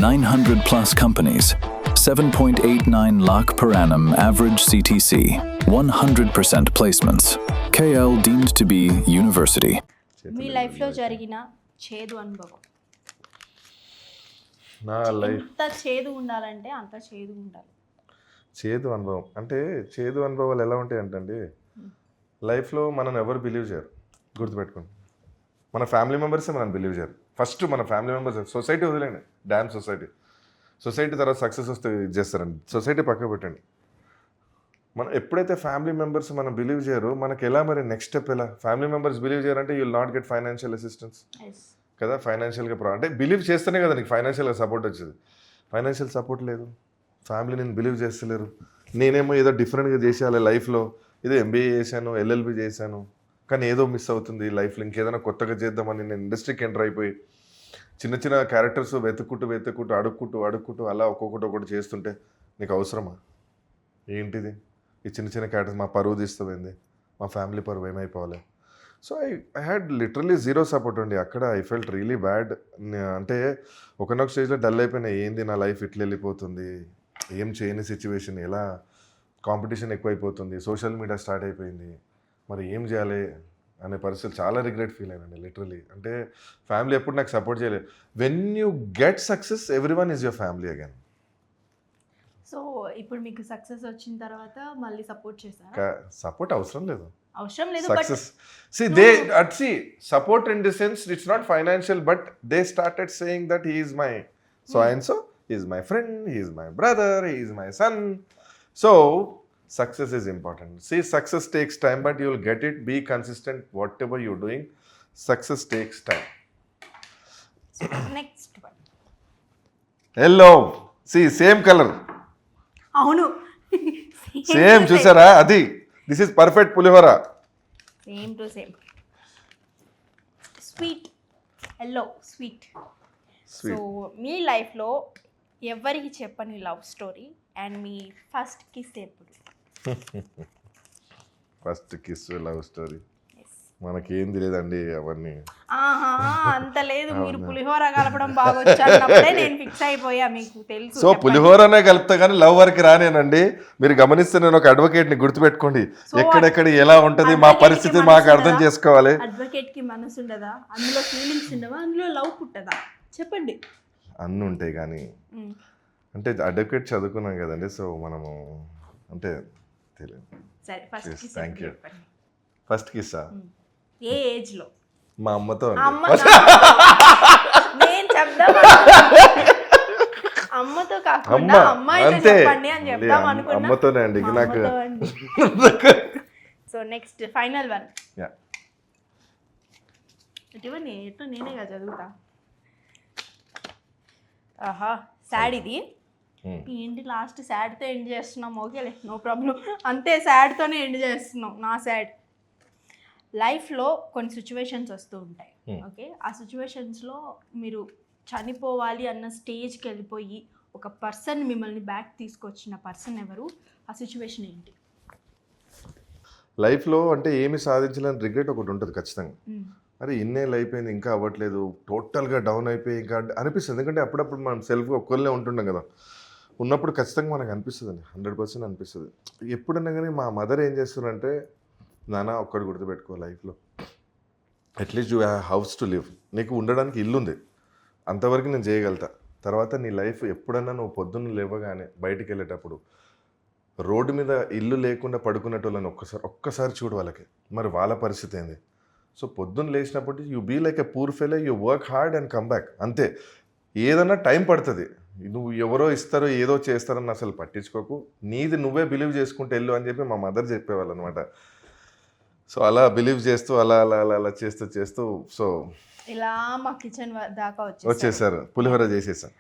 900 plus companies, 7.89 lakh per annum average CTC, 100% placements. KL deemed to be university. మీ లైఫ్లో జరిగిన చేదు అనుభవం. నా లైఫ్ ఎంత చేదు ఉండాలంటే అంత చేదు ఉండాలి. చేదు అనుభవం అంటే చేదు అనుభవాలు ఎలా ఉంటాయి అంటే లైఫ్లో మనం ఎవరు బిలీవ్ చేయరు. గుర్తుపెట్టుకోండి, మన ఫ్యామిలీ మెంబర్సే మనం బిలీవ్ చేయరు. ఫస్ట్ మన ఫ్యామిలీ మెంబర్స్, సొసైటీ వదిలేండి, డ్యామ్ సొసైటీ తర్వాత సక్సెస్ వస్తే ఇది చేస్తారండి. సొసైటీ పక్క పెట్టండి. మనం ఎప్పుడైతే ఫ్యామిలీ మెంబర్స్ మనం బిలీవ్ చేయరు, మనకి ఎలా మరి నెక్స్ట్ స్టెప్ ఎలా? ఫ్యామిలీ మెంబర్స్ బిలీవ్ చేయాలంటే you will not get financial assistance కదా. ఫైనాన్షియల్గా అంటే బిలీవ్ చేస్తేనే కదా నీకు ఫైనాన్షియల్గా సపోర్ట్ వచ్చేది. ఫైనాన్షియల్ సపోర్ట్ లేదు, ఫ్యామిలీ నేను బిలీవ్ చేస్తలేరు. నేనేమో ఏదో డిఫరెంట్గా చేసేయాలి లైఫ్లో, ఏదో ఎంబీఏ చేశాను, ఎల్ఎల్బి చేశాను, కానీ ఏదో మిస్ అవుతుంది లైఫ్లో. ఇంకేదైనా కొత్తగా చేద్దామని నేను ఇండస్ట్రీకి ఎంటర్ అయిపోయి చిన్న చిన్న క్యారెక్టర్స్ వెతుక్కుంటూ అడుక్కుంటూ అలా ఒక్కొక్కటి చేస్తుంటే నీకు అవసరమా? ఏంటిది ఈ చిన్న చిన్న క్యారెక్టర్స్? మా పరువు తీస్తుంది, మా ఫ్యామిలీ పరువు ఏమైపోవాలి? So I had literally zero support అండి. అక్కడ ఐ ఫెల్ట్ రియలీ బ్యాడ్. అంటే ఒకనొక స్టేజ్లో డల్ అయిపోయినా, ఏంది నా లైఫ్ ఇట్లా వెళ్ళిపోతుంది, ఏం చేయని సిచ్యువేషన్, ఎలా కాంపిటీషన్ ఎక్కువైపోతుంది, సోషల్ మీడియా స్టార్ట్ అయిపోయింది, మరి ఏం చేయాలి అనే పరిస్థితి చాలా రిగ్రెట్ ఫీల్ అయినండి లిటరలీ. అంటే ఫ్యామిలీ ఎప్పుడు నాకు సపోర్ట్ చేయలేదు. When you get success everyone is your family again. So ఇప్పుడు మీకు సక్సెస్ వచ్చిన తర్వాత మళ్ళీ సపోర్ట్ చేశారా? సపోర్ట్ అవసరం లేదు. Success. See, support in the sense it's not financial, but they started saying that he is my so and so, he is my friend, he is my brother, he is my son. So success is important. See, success takes time, but you will get it. Be consistent, whatever you're doing. Success takes time. Next one. Hello. See, same color. అవును, Same చూసారా? అది this is perfect pulihora. Same to same. Sweet yellow sweet. So మీ లైఫ్లో ఎవరికి చెప్పని love story and మీ first kiss ఎప్పుడు? First kiss love story మనకేం తెలియదండి అవన్నీ. అంత లేదు, మీరు పులిహోర కలపడం బాగా వచ్చానప్పుడే నేను ఫిక్స్ అయిపోయా, మీకు తెలుసు. సో పులిహోరనే కలుపుతా కానీ లవ్ వరకు రానేనండి. మీరు గమనిస్తే నేను ఒక అడ్వకేట్ని, గుర్తుపెట్టుకోండి. ఎక్కడెక్కడ ఎలా ఉంటుంది మా పరిస్థితి మాకు అర్థం చేసుకోవాలి. అడ్వకేట్ కి మనసు ఉండదా? అందులో ఫీలింగ్స్ ఉండవా? అందులో లవ్ పుట్టదా? చెప్పండి. అన్నీ ఉంటాయి కానీ అంటే అడ్వకేట్ చదువుకున్నాం కదండి. సో మనము అంటే తెలియదు. సరే, ఫస్ట్ కిస్ థ్యాంక్ యూ. ఫస్ట్ కిస్సా ఏ ఏజ్ లో? మా అమ్మతో. నేను చెప్దాం అమ్మతో కాకుండా అమ్మాయితో చెప్పండి అని చెప్దాం అనుకున్నా. అమ్మతోనే అండి నాకు. So next final one. ఇటువంటి ఎట్లా నేనే కదా చదువుతా. ఆహా, సాడ్ ఇది ఏంటి? లాస్ట్ సాడ్తో ఎండ్ చేస్తున్నాం. ఓకేలే, నో ప్రాబ్లం. అంతే, సాడ్తోనే ఎండ్ చేస్తున్నాం. నా సాడ్ లైఫ్లో కొన్ని సిచ్యువేషన్స్ వస్తూ ఉంటాయి. ఓకే, ఆ సిచ్యువేషన్స్లో మీరు చనిపోవాలి అన్న స్టేజ్కి వెళ్ళిపోయి ఒక పర్సన్ మిమ్మల్ని బ్యాక్ తీసుకొచ్చిన పర్సన్ ఎవరు? ఆ సిచ్యువేషన్ ఏంటి? లైఫ్లో అంటే ఏమి సాధించాలని రిగ్రెట్ ఒకటి ఉంటుంది ఖచ్చితంగా. అరే ఇన్నేళ్ళు అయిపోయింది ఇంకా అవ్వట్లేదు, టోటల్గా డౌన్ అయిపోయి ఇంకా అనిపిస్తుంది. ఎందుకంటే అప్పుడప్పుడు మనం సెల్ఫ్గా ఒక్కళ్ళే ఉంటుంటాం కదా. ఉన్నప్పుడు ఖచ్చితంగా మనకు అనిపిస్తుంది అండి, 100% అనిపిస్తుంది. ఎప్పుడన్నా కానీ మా మదర్ ఏం చేస్తున్నారంటే, నాన్న ఒక్కటి గుర్తుపెట్టుకో, లైఫ్లో at least you have house to live. నీకు ఉండడానికి ఇల్లు ఉంది, అంతవరకు నేను చేయగలుగుతా. తర్వాత నీ లైఫ్ ఎప్పుడన్నా నువ్వు పొద్దున్న లేవగానే బయటికి వెళ్ళేటప్పుడు రోడ్డు మీద ఇల్లు లేకుండా పడుకునేటోళ్ళని ఒక్కసారి చూడు వాళ్ళకి, మరి వాళ్ళ పరిస్థితి ఏంది. సో పొద్దున్న లేచినప్పటి you be like a poor fellow, you work hard and come back. అంతే, ఏదన్నా టైం పడుతుంది. నువ్వు ఎవరో ఇస్తారో ఏదో చేస్తారని అసలు పట్టించుకోకు, నీది నువ్వే బిలీవ్ చేసుకుంటూ వెళ్ళు అని చెప్పి మా మదర్ చెప్పేవాళ్ళు అనమాట. సో అలా బిలీవ్ చేస్తూ అలా అలా అలా అలా చేస్తూ సో ఇలా మా కిచెన్ దాకా వచ్చేసారు. పులిహోర చేసేసాను.